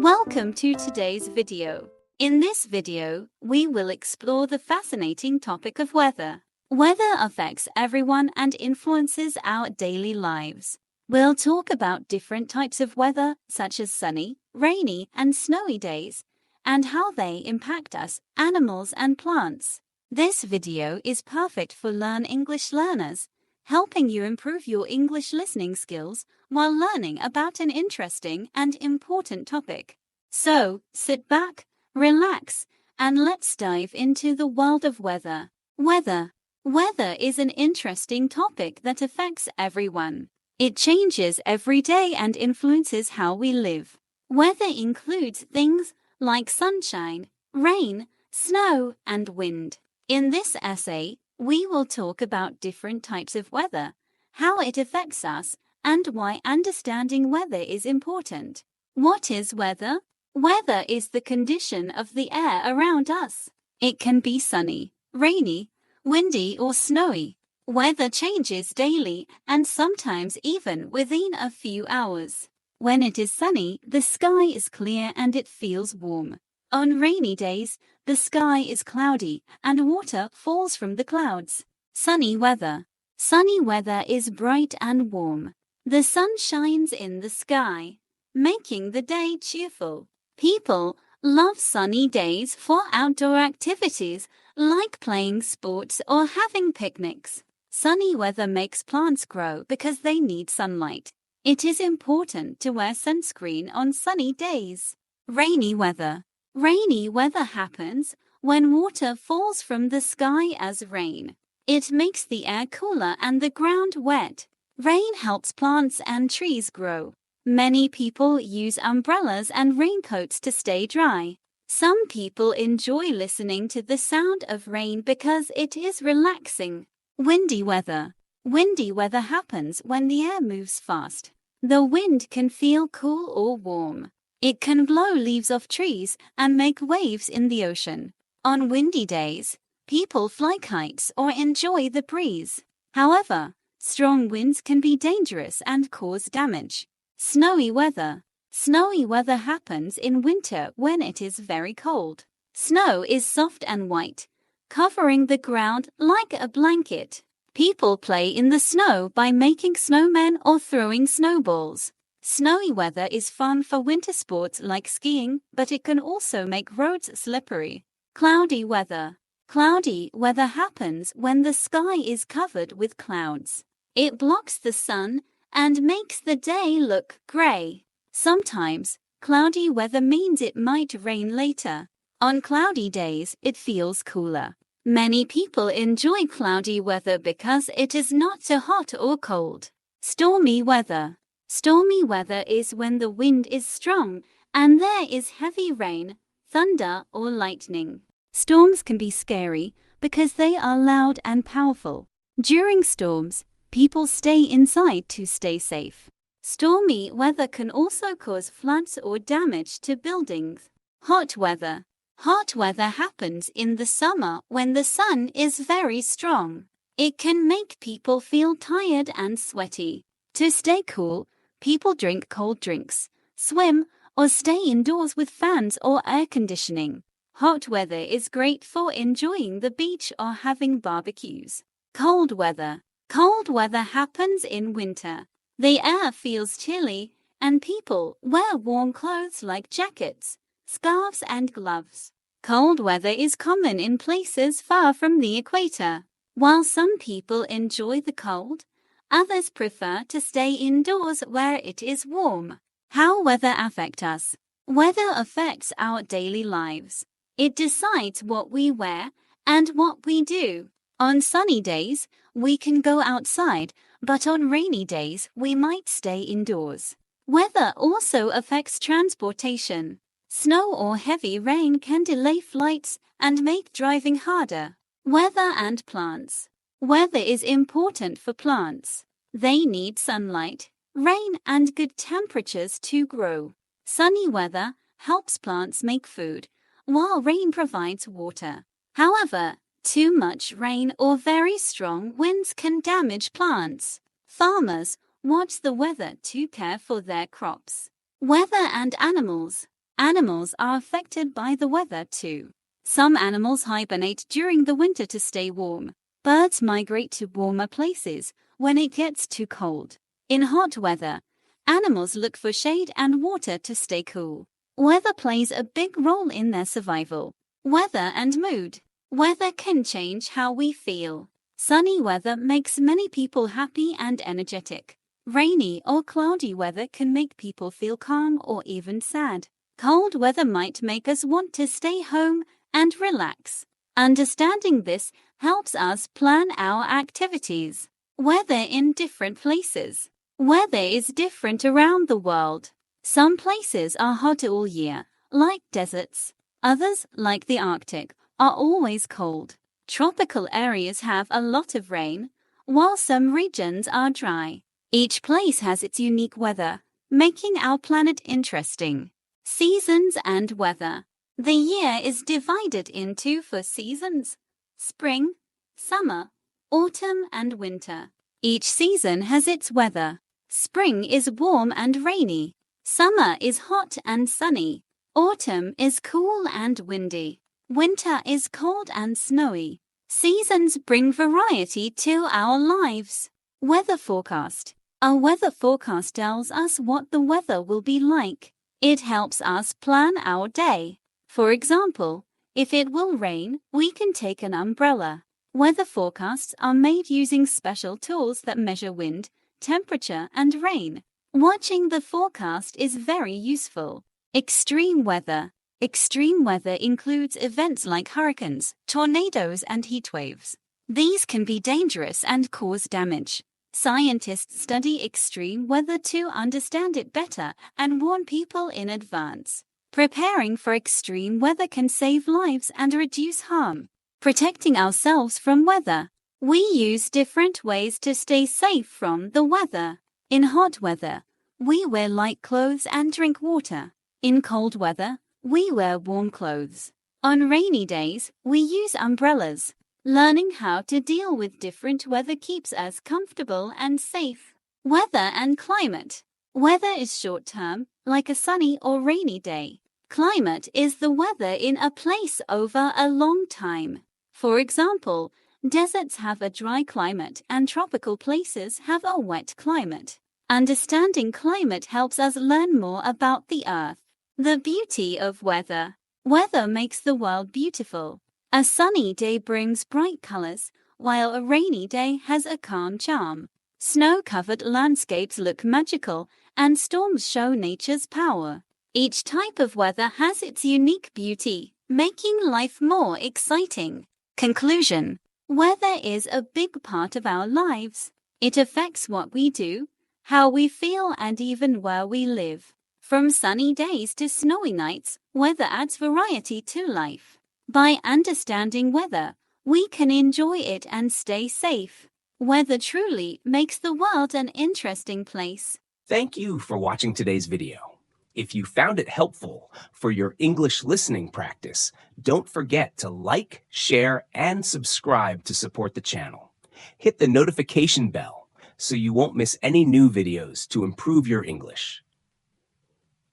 Welcome to today's video. In this video, we will explore the fascinating topic of weather. Weather affects everyone and influences our daily lives. We'll talk about different types of weather, such as sunny, rainy, and snowy days, and how they impact us, animals, and plants. This video is perfect for Learn English learners, helping you improve your English listening skills while learning about an interesting and important topic. So, sit back, relax, and let's dive into the world of weather. Weather is an interesting topic that affects everyone. It changes every day and influences how we live. Weather includes things like sunshine, rain, snow, and wind. In this essay, we will talk about different types of weather, how it affects us, and why understanding weather is important. What is weather? Weather is the condition of the air around us. It can be sunny, rainy, windy, or snowy. Weather changes daily and sometimes even within a few hours. When it is sunny, the sky is clear and it feels warm. On rainy days, the sky is cloudy and water falls from the clouds. Sunny weather. Sunny weather is bright and warm. The sun shines in the sky, making the day cheerful. People love sunny days for outdoor activities like playing sports or having picnics. Sunny weather makes plants grow because they need sunlight. It is important to wear sunscreen on sunny days. Rainy weather. Rainy weather happens when water falls from the sky as rain. It makes the air cooler and the ground wet. Rain helps plants and trees grow. Many people use umbrellas and raincoats to stay dry. Some people enjoy listening to the sound of rain because it is relaxing. Windy weather. Windy weather happens when the air moves fast. The wind can feel cool or warm. It can blow leaves off trees and make waves in the ocean. On windy days, people fly kites or enjoy the breeze. However, strong winds can be dangerous and cause damage. Snowy weather. Snowy weather happens in winter when it is very cold. Snow is soft and white, covering the ground like a blanket. People play in the snow by making snowmen or throwing snowballs. Snowy weather is fun for winter sports like skiing, but it can also make roads slippery. Cloudy weather. Cloudy weather happens when the sky is covered with clouds. It blocks the sun and makes the day look gray. Sometimes, cloudy weather means it might rain later. On cloudy days, it feels cooler. Many people enjoy cloudy weather because it is not too hot or cold. Stormy weather. Stormy weather is when the wind is strong and there is heavy rain, thunder, or lightning. Storms can be scary because they are loud and powerful. During storms, people stay inside to stay safe. Stormy weather can also cause floods or damage to buildings. Hot weather. Hot weather happens in the summer when the sun is very strong. It can make people feel tired and sweaty. To stay cool, people drink cold drinks, swim, or stay indoors with fans or air conditioning. Hot weather is great for enjoying the beach or having barbecues. Cold weather. Cold weather happens in winter. The air feels chilly, and people wear warm clothes like jackets, scarves, and gloves. Cold weather is common in places far from the equator. While some people enjoy the cold, others prefer to stay indoors where it is warm. How weather affects us. Weather affects our daily lives. It decides what we wear and what we do. On sunny days, we can go outside, but on rainy days, we might stay indoors. Weather also affects transportation. Snow or heavy rain can delay flights and make driving harder. Weather and plants. Weather is important for plants. They need sunlight, rain, and good temperatures to grow. Sunny weather helps plants make food, while rain provides water. However, too much rain or very strong winds can damage plants. Farmers watch the weather to care for their crops. Weather and animals. Animals are affected by the weather too. Some animals hibernate during the winter to stay warm. Birds migrate to warmer places when it gets too cold. In hot weather, animals look for shade and water to stay cool. Weather plays a big role in their survival. Weather and mood. Weather can change how we feel. Sunny weather makes many people happy and energetic. Rainy or cloudy weather can make people feel calm or even sad. Cold weather might make us want to stay home and relax. Understanding this helps us plan our activities. Weather in different places. Weather is different around the world. Some places are hot all year, like deserts. Others, like the Arctic, are always cold. Tropical areas have a lot of rain, while some regions are dry. Each place has its unique weather, making our planet interesting. Seasons and weather. The year is divided into 4 seasons: spring, summer, autumn, and winter. Each season has its weather. Spring is warm and rainy. Summer is hot and sunny. Autumn is cool and windy. Winter is cold and snowy. Seasons bring variety to our lives. Weather forecast. A weather forecast tells us what the weather will be like. It helps us plan our day. For example, if it will rain, we can take an umbrella. Weather forecasts are made using special tools that measure wind, temperature, and rain. Watching the forecast is very useful. Extreme weather. Extreme weather includes events like hurricanes, tornadoes, and heat waves. These can be dangerous and cause damage. Scientists study extreme weather to understand it better and warn people in advance. Preparing for extreme weather can save lives and reduce harm. Protecting ourselves from weather. We use different ways to stay safe from the weather. In hot weather, we wear light clothes and drink water. In cold weather, we wear warm clothes. On rainy days, we use umbrellas. Learning how to deal with different weather keeps us comfortable and safe. Weather and climate. Weather is short-term, like a sunny or rainy day. Climate is the weather in a place over a long time. For example, deserts have a dry climate and tropical places have a wet climate. Understanding climate helps us learn more about the Earth. The beauty of weather. Weather makes the world beautiful. A sunny day brings bright colors, while a rainy day has a calm charm. Snow-covered landscapes look magical, and storms show nature's power. Each type of weather has its unique beauty, making life more exciting. Conclusion. Weather is a big part of our lives. It affects what we do, how we feel, and even where we live. From sunny days to snowy nights, weather adds variety to life. By understanding weather, we can enjoy it and stay safe. Weather truly makes the world an interesting place. Thank you for watching today's video. If you found it helpful for your English listening practice, don't forget to like, share, and subscribe to support the channel. Hit the notification bell so you won't miss any new videos to improve your English.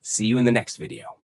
See you in the next video.